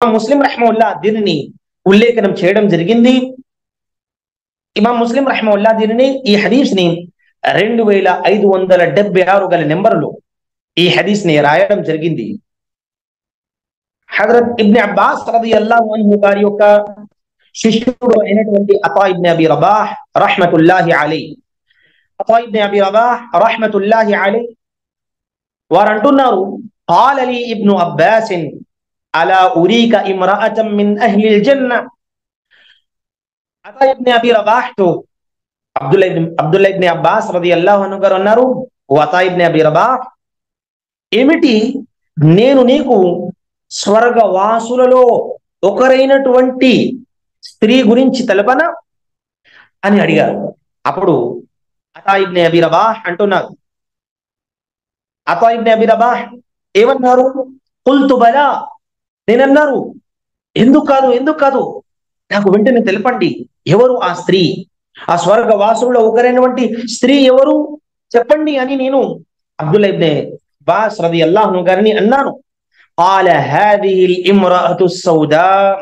ఇమాం ముస్లిం రహ్మహుల్లా దీనిని ఉల్లేఖనం చేయడం జరిగింది. ఇమాం ముస్లిం రహ్మహుల్లా దీనిని ఈ హదీస్ ని 2576 గల నెంబర్లో ఈ హదీస్ ని రాయడం జరిగింది. హజరత్ ఇబ్న్ అబ్బాస్ రదియల్లాహు అన్హు గారి యొక్క శిష్యుడు అయినటువంటి అతా ఇబ్న్ అబీ రబాహ్ రహ్మతుల్లాహి అలైహి, అతా ఇబ్న్ అబీ రబాహ్ రహ్మతుల్లాహి అలైహి వారు అంటున్నారు, قال لي ابن عباس అలా ఉరీక ఇమ్రాఅతం మిన్ అహ్లిల్ జన్న. అతా ఇబ్న్ అబీ రబాహ్ తో అబ్దుల్లా ఇబ్న్ అబ్బాస్ రదియల్లాహు అన్హు గారు అన్నారు, ఓ అతా ఇబ్న్ అబీ రబాహ్, ఏమిటి నేను నీకు స్వర్గవాసులలో ఒకరైనటువంటి స్త్రీ గురించి తెలపనా అని అడిగారు. అప్పుడు అతా ఇబ్న్ అబీ రబాహ్ అంటున్నారు, అతా ఇబ్న్ అబీ రబాహ్ ఏమన్నారు, ఖుల్తు బలా, నేనన్నారు ఎందుకు కాదు నాకు వెంటనే తెలపండి, ఎవరు ఆ స్త్రీ, ఆ స్వర్గవాసులలో ఒకరైనటువంటి స్త్రీ ఎవరు చెప్పండి అని నేను అబ్దుల్లా ఇబ్న్ అబ్బాస్ రదియల్లాహు అన్హు గారిని అన్నాను. قال هذه الامرأة السوداء.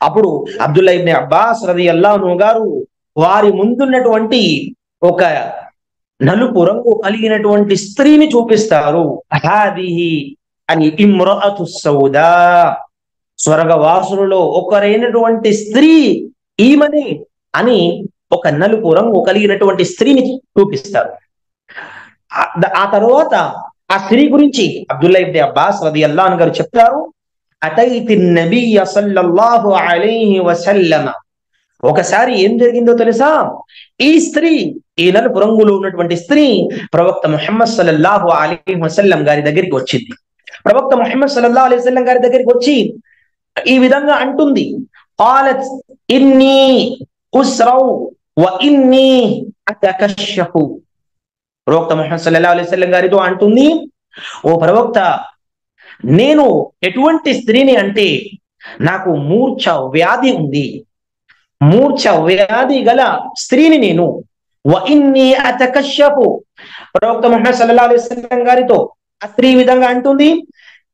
అప్పుడు అబ్దుల్లా ఇబ్న్ అబ్బాస్ రదియల్లాహు అన్హు గారు వారి ముందున్నటువంటి ఒక నలుపు రంగు కలిగినటువంటి స్త్రీని చూపిస్తారు. హాదిహి అని ఇమ్రఅతు సౌదా, స్వర్గవాసులలో ఒకరైనటువంటి స్త్రీ ఈమెని అని ఒక నలుపు రంగు కలిగినటువంటి స్త్రీని చూపిస్తారు. ఆ తర్వాత ఆ స్త్రీ గురించి అబ్దుల్లా ఇబ్న్ అబ్బాస్ రదియల్లాహు అన్హు గారు చెప్తారు, అతైతి నబియ్య సల్లల్లాహు అలైహి వసల్లమ. ఒకసారి ఏం జరిగిందో తెలుసా, ఈ స్త్రీ, ఈ నలుపు రంగులో ఉన్నటువంటి స్త్రీ ప్రవక్త ముహమ్మద్ సల్లల్లాహు అలైహి వసల్లం గారి దగ్గరికి వచ్చింది. ప్రవక్త ముహమ్మద్ సల్లల్లాహు అలైహి వసల్లం గారి దగ్గరికి వచ్చి ఈ విధంగా అంటుంది, ఖాలత్ ఇన్నీ ఉస్రౌ వ ఇన్నీ అతకషఫు. ప్రవక్త ముహమ్మద్ సల్లల్లాహు అలైహి వసల్లం గారితో అంటుంది, ఓ ప్రవక్త, నేను ఎటువంటి స్త్రీని అంటే నాకు మూర్ఛ వ్యాధి ఉంది, మూర్ఛ వ్యాధి గల స్త్రీని నేను. వ ఇన్నీ అతకషఫు. ప్రవక్త ముహమ్మద్ సల్లల్లాహు అలైహి వసల్లం గారితో ఆ స్త్రీ విధంగా అంటుంది,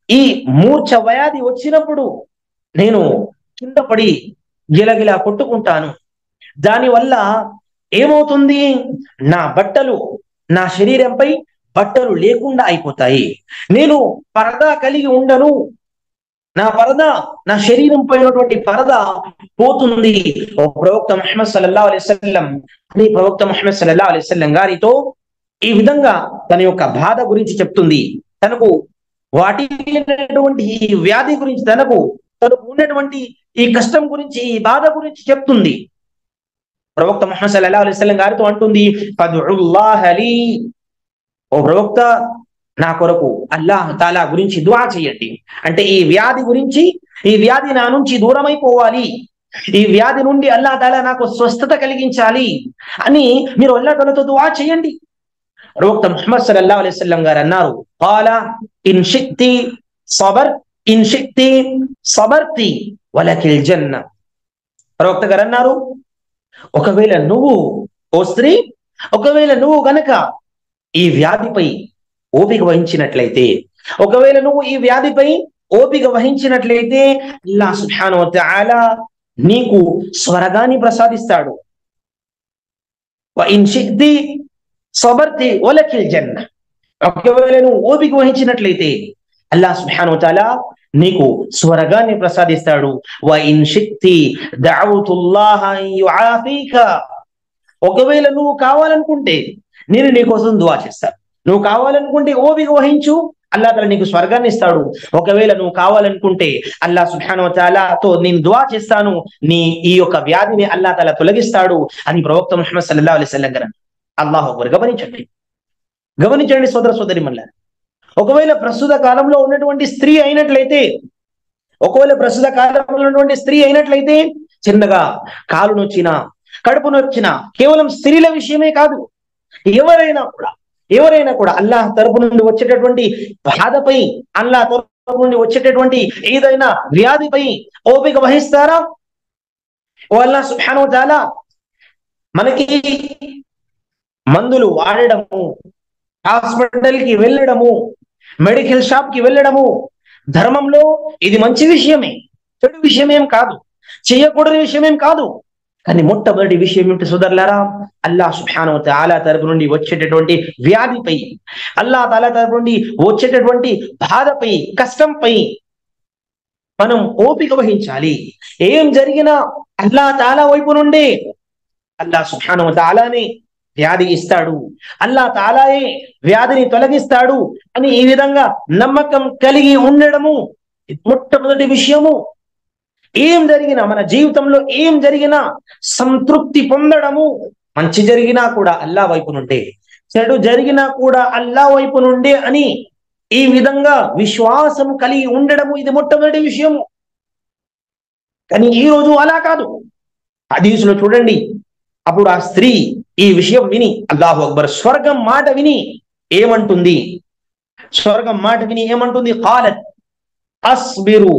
ఈ మూర్ఛ వ్యాధి వచ్చినప్పుడు నేను కింద పడి గిలగిలా కొట్టుకుంటాను, దానివల్ల ఏమవుతుంది, నా బట్టలు, నా శరీరంపై బట్టలు లేకుండా అయిపోతాయి, నేను పరదా కలిగి ఉండను, నా పరదా, నా శరీరం పైనటువంటి పరదా పోతుంది. ఓ ప్రవక్త ముహమ్మద్ సల్లల్లాహు అలైహి వసల్లం అని ప్రవక్త ముహమ్మద్ సల్లల్లాహు అలైహి వసల్లం గారితో ఈ విధంగా తన యొక్క బాధ గురించి చెప్తుంది. తనకు వాటిల్లినటువంటి ఈ వ్యాధి గురించి, తనకు ఉన్నటువంటి ఈ కష్టం గురించి, ఈ బాధ గురించి చెప్తుంది. ప్రవక్త ముహమ్మద్ సల్లల్లాహు అలైహి వసల్లం గారితో అంటుంది, ఫద్ఉల్లాహ లీ, ఓ ప్రవక్త, నా కొరకు అల్లాహ్ తాలా గురించి దుఆ చేయండి. అంటే ఈ వ్యాధి గురించి, ఈ వ్యాధి నా నుంచి దూరమైపోవాలి, ఈ వ్యాధి నుండి అల్లాహ్ తాలా నాకు స్వస్థత కలిగించాలి అని మీరు అల్లాహ్ తాలాతో దుఆ చేయండి. ప్రవక్త ముహమ్మద్ సల్లల్లాహు అలైహి వసల్లం గారు అన్నారు, ఖాల ఇన్ షిక్తి సబర్, ఇన్ షిక్తి సబర్తి వలకిల్ జన్న. ప్రవక్త గారు అన్నారు, ఒకవేళ నువ్వు, ఓ స్త్రీ, ఒకవేళ నువ్వు గనక ఈ వ్యాధిపై ఓపిక వహించినట్లయితే, ఒకవేళ నువ్వు ఈ వ్యాధిపై ఓపిక వహించినట్లయితే అల్లాహ్ సుబ్హానహు వ తఆలా నీకు స్వర్గాన్ని ప్రసాదిస్తాడు. వ ఇన్ షిక్తి సబర్తి వలకిల్ జన్న. ఒకవేళ నువ్వు ఓపిక వహించినట్లయితే అల్లాహ్ సుబ్హానహు వ తఆలా నీకు స్వర్గాన్ని ప్రసాదిస్తాడు. వ ఇన్ షిక్తి దఅవుతుల్లాహ అన్ యుఆఫీక. ఒకవేళ నువ్వు కావాలనుకుంటే నేను నీకోసం దుఆ చేస్తాను, నువ్వు కావాలనుకుంటే ఓపిక వహించు, అల్లాహ్ తాలా నీకు స్వర్గాన్ని ఇస్తాడు. ఒకవేళ నువ్వు కావాలనుకుంటే అల్లాహ్ సుబ్హానహు వ తఆలాతో నేను దుఆ చేస్తాను, నీ ఈ యొక్క వ్యాధిని అల్లాహ్ తాలా తొలగిస్తాడు అని ప్రవక్త ముహమ్మద్ సల్లల్లాహు అలైహి వసల్లం గారు. అల్లాహు అక్బర్. గమనించండి సోదర సోదరీమణులారా, ఒకవేళ ప్రస్తుత కాలంలో ఉన్నటువంటి స్త్రీ అయినట్లయితే, ఒకవేళ ప్రస్తుత కాలంలో ఉన్నటువంటి స్త్రీ అయినట్లయితే చిన్నగా కాలు నొచ్చినా, కడుపు నొచ్చినా, కేవలం స్త్రీల విషయమే కాదు, ఎవరైనా కూడా అల్లాహ్ తరపు నుండి వచ్చేటటువంటి బాధపై, అల్లాహ్ తరపు నుండి వచ్చేటటువంటి ఏదైనా వ్యాధిపై ఓపిక వహిస్తారా? ఓ అల్లాహ్ సుబ్హానహు వ తఆలా మనకి మందులు వాడడము, హాస్పిటల్కి వెళ్ళడము, మెడికల్ షాప్ కి వెళ్ళడము ధర్మంలో ఇది మంచి విషయమే. చెడు విషయమేం కాదు, చేయకూడని విషయమేం కాదు. కానీ మొట్టమొదటి విషయం ఏమిటి సోదరులారా? అల్లాహ్ సుబ్హానహు వ తఆలా తరపు నుండి వచ్చేటటువంటి వ్యాధిపై, అల్లాహ్ తాలా తరపు నుండి వచ్చేటటువంటి బాధపై, కష్టంపై మనం ఓపిక వహించాలి. ఏం జరిగినా అల్లాహ్ తాలా వైపు నుండి అల్లాహ్ సుబ్హానహు వ తఆలానే వ్యాధి ఇస్తాడు, అల్లాహ్ తాలాయే వ్యాధిని తొలగిస్తాడు అని ఈ విధంగా నమ్మకం కలిగి ఉండడము మొట్టమొదటి విషయము. ఏం జరిగినా, మన జీవితంలో ఏం జరిగినా సంతృప్తి పొందడము. మంచి జరిగినా కూడా అల్లాహ్ వైపు నుండే, చెడు జరిగినా కూడా అల్లాహ్ వైపు నుండే అని ఈ విధంగా విశ్వాసం కలిగి ఉండడము ఇది మొట్టమొదటి విషయము. కానీ ఈ రోజు అలా కాదు. హదీసులో చూడండి, అప్పుడు ఆ స్త్రీ ఈ విషయం విని, అల్లాహు అక్బర్, స్వర్గం మాట విని ఏమంటుంది? స్వర్గం మాట విని ఏమంటుంది? ఖాలత్ అస్బిరు,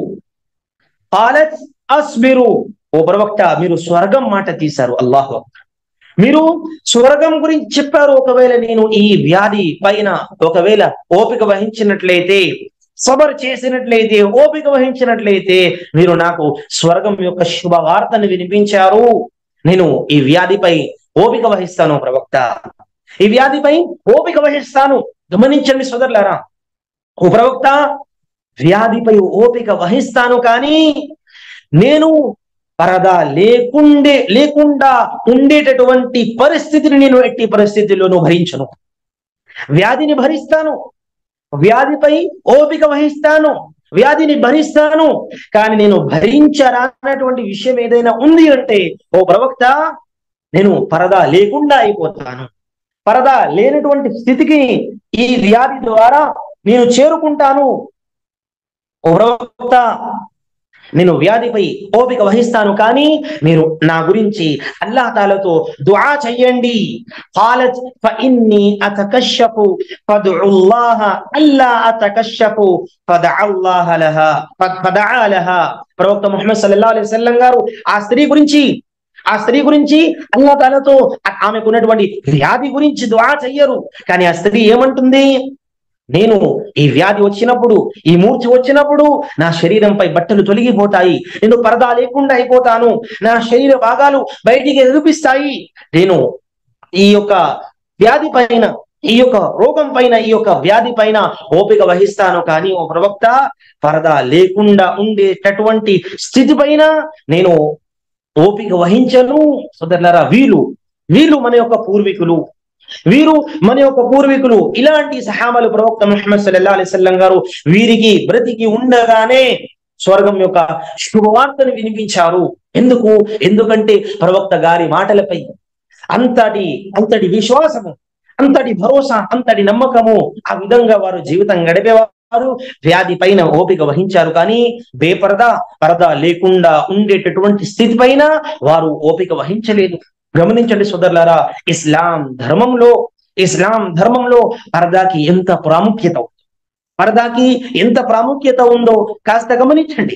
ఖాలత్ అస్బిరు. ఓ ప్రవక్త, మీరు స్వర్గం మాట తీశారు. అల్లాహు అక్బర్, మీరు స్వర్గం గురించి చెప్పారు. ఒకవేళ నేను ఈ వ్యాధి పైన ఒకవేళ ఓపిక వహించినట్లయితే, సబర్ చేసినట్లయితే, ఓపిక వహించినట్లయితే మీరు నాకు స్వర్గం యొక్క శుభవార్తను వినిపించారు. నేను ఈ వ్యాధిపై ఓపిక వహిస్తాను ప్రవక్త, ఈ వ్యాధిపై ఓపిక వహిస్తాను. గమనించండి సోదరులారా, ఓ ప్రవక్త, వ్యాధిపై ఓపిక వహిస్తాను, కానీ నేను పరదా లేకుండా ఉండేటటువంటి పరిస్థితిని నేను ఎట్టి పరిస్థితుల్లోనూ భరించను. వ్యాధిని భరిస్తాను, వ్యాధిపై ఓపిక వహిస్తాను, వ్యాధిని భరిస్తాను, కానీ నేను భరించరానటువంటి విషయం ఏదైనా ఉంది అంటే, ఓ ప్రవక్త, నేను పరదా లేకుండా అయిపోతాను. పరదా లేనటువంటి స్థితికి ఈ వ్యాధి ద్వారా నేను చేరుకుంటాను. ఓ ప్రవక్త, నేను వ్యాధిపై ఓపిక వహిస్తాను, కానీ మీరు నా గురించి అల్లాహ్ తాలాతో దుఆ చెయ్యండి. ఖాలత్ ఫఇన్నీ అతకషఫు ఫదుఉల్లాహ అల్లా అతకషఫు ఫదఅల్లాహ లహా ఫదఅ లహా. ప్రవక్త ముహమ్మద్ సల్లల్లాహు అలైహి వసల్లం గారు ఆ స్త్రీ గురించి అల్లాహ్ తాలాతో ఆమెకున్నటువంటి వ్యాధి గురించి దుఆ చెయ్యరు. కానీ ఆ స్త్రీ ఏమంటుంది? నేను ఈ వ్యాధి వచ్చినప్పుడు, ఈ మూర్ఛ వచ్చినప్పుడు నా శరీరంపై బట్టలు తొలగిపోతాయి, నేను పరదా లేకుండా అయిపోతాను, నా శరీర భాగాలు బయటికి ఎదుపిస్తాయి. నేను ఈ యొక్క వ్యాధి పైన, ఈ యొక్క రోగం పైన, ఈ యొక్క వ్యాధి పైన ఓపిక వహిస్తాను, కానీ ఓ ప్రవక్త, పరదా లేకుండా ఉండేటటువంటి స్థితి పైన నేను ఓపిక వహించను. సోదరులారా, వీళ్ళు మన యొక్క పూర్వీకులు, ఇలాంటి సహాబాలు ప్రవక్త ముహమ్మద్ సల్లల్లాహు అలైహి వసల్లం గారు వీరికి బ్రతికి ఉండగానే స్వర్గం యొక్క శుభవార్తను వినిపించారు. ఎందుకంటే ప్రవక్త గారి మాటలపై అంతటి విశ్వాసము, అంతటి భరోసా, అంతటి నమ్మకము. ఆ విధంగా వారు జీవితం గడిపేవారు. వ్యాధి పైన ఓపిక వహించారు, కానీ పరదా లేకుండా ఉండేటటువంటి స్థితి పైన వారు ఓపిక వహించలేదు. గమనించండి సోదరులారా, ఇస్లాం ధర్మంలో పరదాకి ఎంత ప్రాముఖ్యత ఉందో కాస్త గమనించండి.